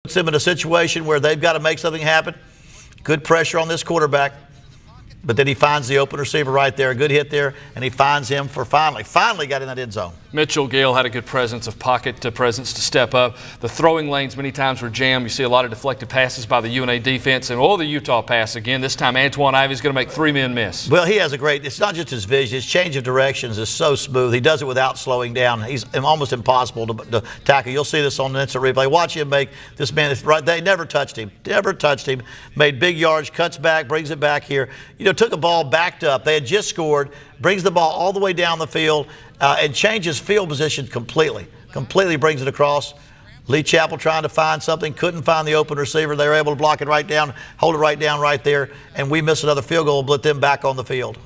Puts them in a situation where they've got to make something happen. Good pressure on this quarterback. But then he finds the open receiver right there. A good hit there, and he finds him for finally got in that end zone. Mitchell Gale had a good presence of pocket presence to step up. The throwing lanes many times were jammed. You see a lot of deflected passes by the UNA defense. And the Utah pass again. This time Antoine Ivey's going to make 3 men miss. Well, he has it's not just his vision. His change of directions is so smooth. He does it without slowing down. He's almost impossible to tackle. You'll see this on the instant replay. Watch him make this man. They never touched him. Never touched him. Made big yards, cuts back, brings it back here. Took a ball backed up. They had just scored, brings the ball all the way down the field, and changes field position completely. Completely brings it across. Lee Chappell trying to find something, couldn't find the open receiver. They were able to block it right down, hold it right down right there, and we missed another field goal and put them back on the field.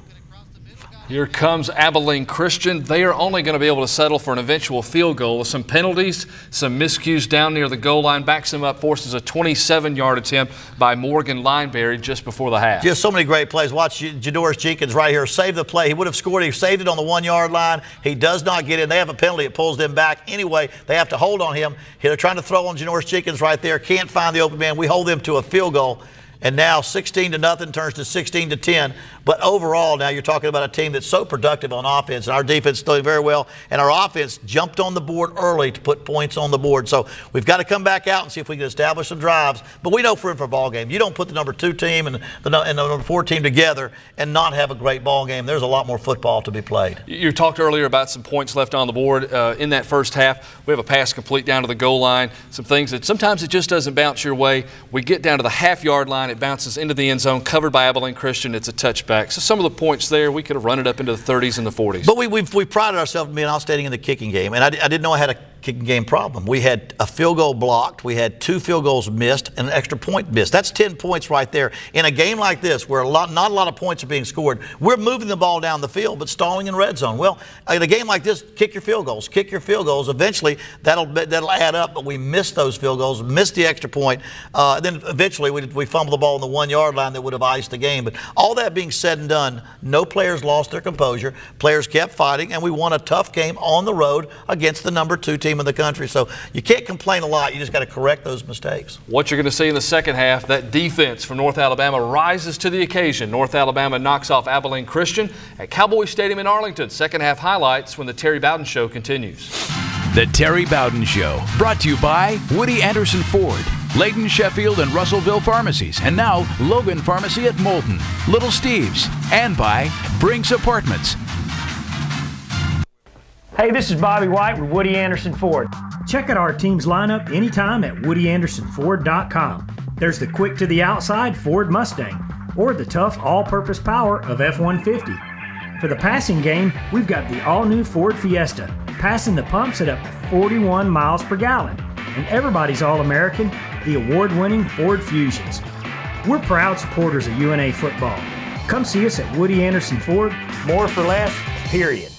Here comes Abilene Christian. They are only going to be able to settle for an eventual field goal with some penalties, some miscues down near the goal line. Backs him up, forces a 27-yard attempt by Morgan Lineberry just before the half. Just so many great plays. Watch Janoris Jenkins right here. Save the play. He would have scored. He saved it on the 1-yard line. He does not get in. They have a penalty. It pulls them back. Anyway, they have to hold on him. They're trying to throw on Janoris Jenkins right there. Can't find the open man. We hold them to a field goal. And now 16-0 turns to 16-10. But overall, now you're talking about a team that's so productive on offense, and our defense is doing very well. And our offense jumped on the board early to put points on the board. So we've got to come back out and see if we can establish some drives. But we know for a ball game, you don't put the number 2 team and the number 4 team together and not have a great ball game. There's a lot more football to be played. You talked earlier about some points left on the board in that first half. We have a pass complete down to the goal line. Some things that sometimes it just doesn't bounce your way. We get down to the half-yard line. It bounces into the end zone, covered by Abilene Christian. It's a touchback. So some of the points there, we could have run it up into the 30s and the 40s. But we prided ourselves in being outstanding in the kicking game, and I didn't know I had a kicking game problem. We had a field goal blocked. We had 2 field goals missed and an extra point missed. That's 10 points right there. In a game like this where not a lot of points are being scored, we're moving the ball down the field but stalling in red zone. Well, in a game like this, kick your field goals. Kick your field goals. Eventually, that'll add up, but we missed those field goals, missed the extra point. Then eventually we fumbled the ball on the 1-yard line that would have iced the game. But all that being said and done, no players lost their composure. Players kept fighting, and we won a tough game on the road against the number 2 team in the country. So you can't complain a lot. You just got to correct those mistakes. What you're going to see in the second half, that defense from North Alabama rises to the occasion. North Alabama knocks off Abilene Christian at Cowboy Stadium in Arlington. Second half highlights when the Terry Bowden Show continues. The Terry Bowden Show, brought to you by Woody Anderson Ford, Layton, Sheffield, and Russellville Pharmacies, and now Logan Pharmacy at Moulton, Little Steve's, and by Brinks Apartments. Hey, this is Bobby White with Woody Anderson Ford. Check out our team's lineup anytime at WoodyAndersonFord.com. There's the quick to the outside Ford Mustang, or the tough all-purpose power of F-150. For the passing game, we've got the all-new Ford Fiesta, passing the pumps at up to 41 miles per gallon. And everybody's All-American, the award-winning Ford Fusions. We're proud supporters of UNA football. Come see us at Woody Anderson Ford. More for less, period.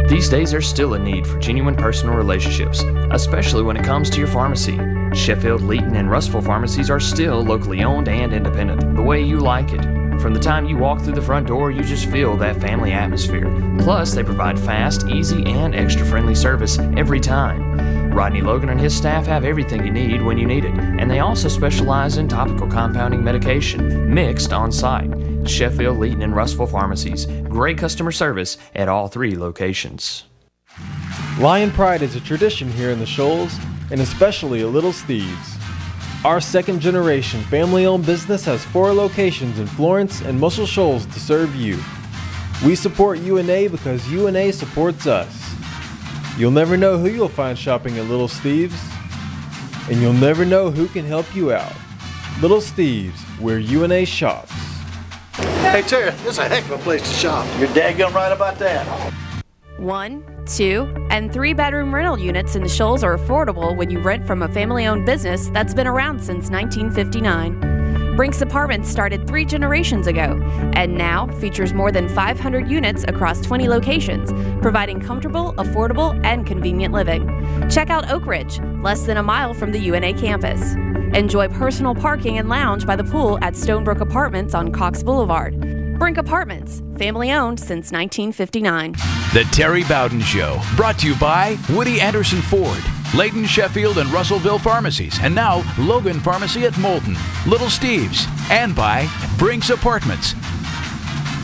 These days, there's still a need for genuine personal relationships, especially when it comes to your pharmacy. Sheffield, Layton, and Russellville pharmacies are still locally owned and independent, the way you like it. From the time you walk through the front door, you just feel that family atmosphere. Plus, they provide fast, easy, and extra-friendly service every time. Rodney Logan and his staff have everything you need when you need it, and they also specialize in topical compounding medication, mixed on-site. Sheffield, Layton, and Russellville pharmacies. Great customer service at all 3 locations. Lion Pride is a tradition here in the Shoals, and especially at Little Steve's. Our second-generation family-owned business has 4 locations in Florence and Muscle Shoals to serve you. We support UNA because UNA supports us. You'll never know who you'll find shopping at Little Steve's, and you'll never know who can help you out. Little Steve's, where UNA shops. Hey, Terry, this is a heck of a place to shop. You're daggone right about that. 1, 2, and 3-bedroom rental units in the Shoals are affordable when you rent from a family-owned business that's been around since 1959. Brinks Apartments started 3 generations ago and now features more than 500 units across 20 locations, providing comfortable, affordable, and convenient living. Check out Oak Ridge, less than a mile from the UNA campus. Enjoy personal parking and lounge by the pool at Stonebrook Apartments on Cox Boulevard. Brink Apartments, family-owned since 1959. The Terry Bowden Show, brought to you by Woody Anderson Ford, Layton, Sheffield, and Russellville pharmacies, and now Logan Pharmacy at Moulton, Little Steve's, and by Brinks Apartments.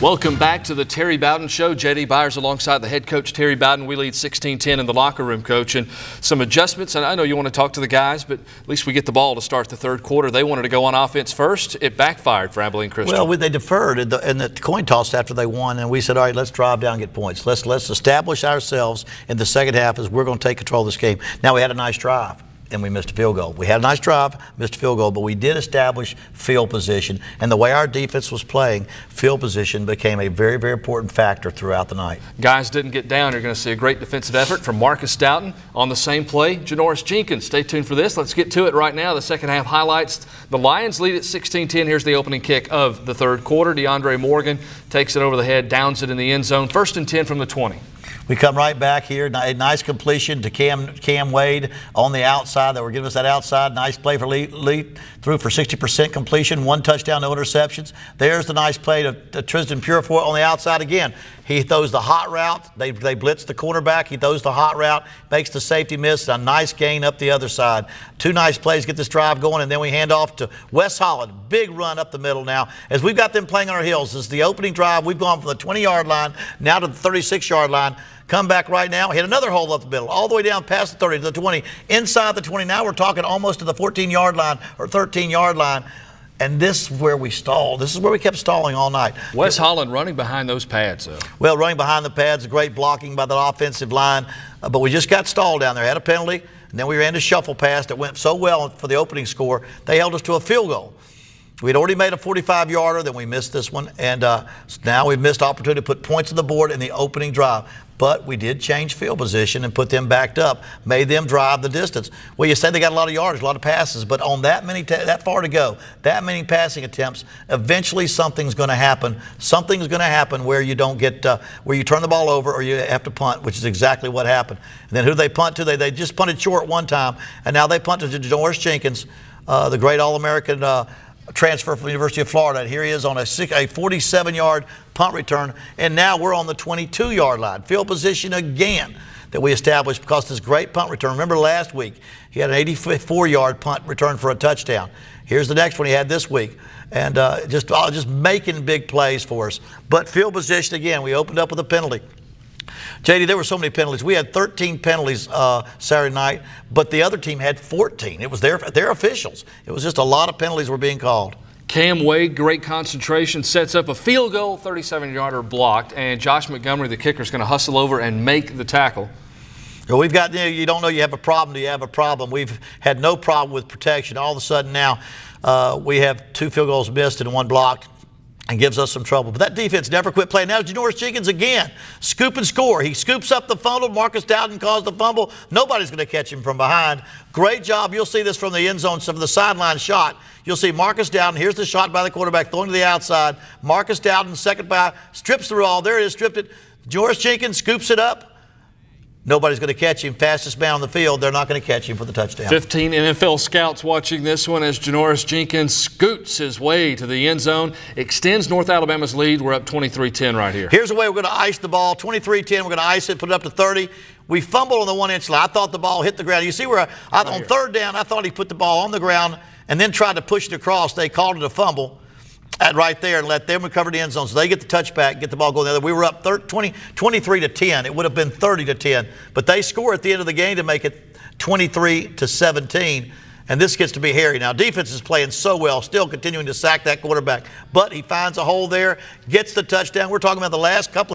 Welcome back to the Terry Bowden Show. J.D. Byers alongside the head coach, Terry Bowden. We lead 16-10 in the locker room, coach. And some adjustments, and I know you want to talk to the guys, but at least we get the ball to start the third quarter. They wanted to go on offense first. It backfired for Abilene Christian. Well, they deferred in the coin toss after they won, and we said, all right, let's drive down and get points. Let's establish ourselves in the second half as we're going to take control of this game. Now, we had a nice drive, and we missed a field goal. We had a nice drive, missed a field goal, but we did establish field position. And the way our defense was playing, field position became a very, very important factor throughout the night. Guys didn't get down. You're going to see a great defensive effort from Marcus Stoughton on the same play. Janoris Jenkins, stay tuned for this. Let's get to it right now. The second half highlights. The Lions lead at 16-10. Here's the opening kick of the third quarter. DeAndre Morgan takes it over the head, downs it in the end zone. 1st and 10 from the 20. We come right back here. A nice completion to Cam Wade on the outside. They were giving us that outside. Nice play for Lee. Threw for 60% completion. 1 touchdown, no interceptions. There's the nice play to Tristan Purefoy on the outside again. He throws the hot route. They blitz the cornerback. He throws the hot route, makes the safety miss. A nice gain up the other side. 2 nice plays, get this drive going, and then we hand off to Wes Holland. Big run up the middle now. As we've got them playing on our heels, this is the opening drive. We've gone from the 20-yard line now to the 36-yard line. Come back right now, hit another hole up the middle, all the way down past the 30 to the 20, inside the 20. Now we're talking almost to the 14-yard line or 13-yard line. And this is where we stalled. This is where we kept stalling all night. Wes Holland running behind those pads, though. Well, running behind the pads, great blocking by the offensive line. But we just got stalled down there. Had a penalty, and then we ran a shuffle pass that went so well for the opening score. They held us to a field goal. We'd already made a 45-yarder, then we missed this one, and now we've missed opportunity to put points on the board in the opening drive. But we did change field position and put them backed up, made them drive the distance. Well, you say they got a lot of yardage, a lot of passes, but on that far to go, that many passing attempts, eventually something's going to happen. Something's going to happen where you don't get, where you turn the ball over or you have to punt, which is exactly what happened. And then who they punt to? They just punted short one time, and now they punt to Janoris Jenkins, the great All-American transfer from the University of Florida. And here he is on a 47-yard punt return, and now we're on the 22-yard line. Field position again that we established because this great punt return. Remember last week, he had an 84-yard punt return for a touchdown. Here's the next one he had this week. And just making big plays for us. But field position, again, we opened up with a penalty. JD, there were so many penalties. We had 13 penalties Saturday night, but the other team had 14. It was their officials. It was just a lot of penalties were being called. Cam Wade, great concentration, sets up a field goal, 37-yarder blocked, and Josh Montgomery, the kicker, is going to hustle over and make the tackle. Well, we've got, you don't know you have a problem, do you have a problem? We've had no problem with protection. All of a sudden now we have 2 field goals missed and 1 blocked. And gives us some trouble. But that defense never quit playing. Now Janoris Jenkins again. Scoop and score. He scoops up the fumble. Marcus Stoughton caused the fumble. Nobody's going to catch him from behind. Great job. You'll see this from the end zone, from the sideline shot. You'll see Marcus Stoughton. Here's the shot by the quarterback, throwing to the outside. Marcus Stoughton, second by, strips the ball. There it is, stripped it. Janoris Jenkins scoops it up. Nobody's going to catch him. Fastest man on the field. They're not going to catch him for the touchdown. 15 NFL scouts watching this one as Janoris Jenkins scoots his way to the end zone, extends North Alabama's lead. We're up 23-10 right here. Here's the way we're going to ice the ball. 23-10. We're going to ice it, put it up to 30. We fumbled on the 1-inch line. I thought the ball hit the ground. You see where on third down, I thought he put the ball on the ground and then tried to push it across. They called it a fumble right there and let them recover the end zone. So they get the touchback, get the ball going the other. We were up 23-10. It would have been 30-10. But they score at the end of the game to make it 23-17. And this gets to be hairy. Now, defense is playing so well, still continuing to sack that quarterback. But he finds a hole there, gets the touchdown. We're talking about the last couple of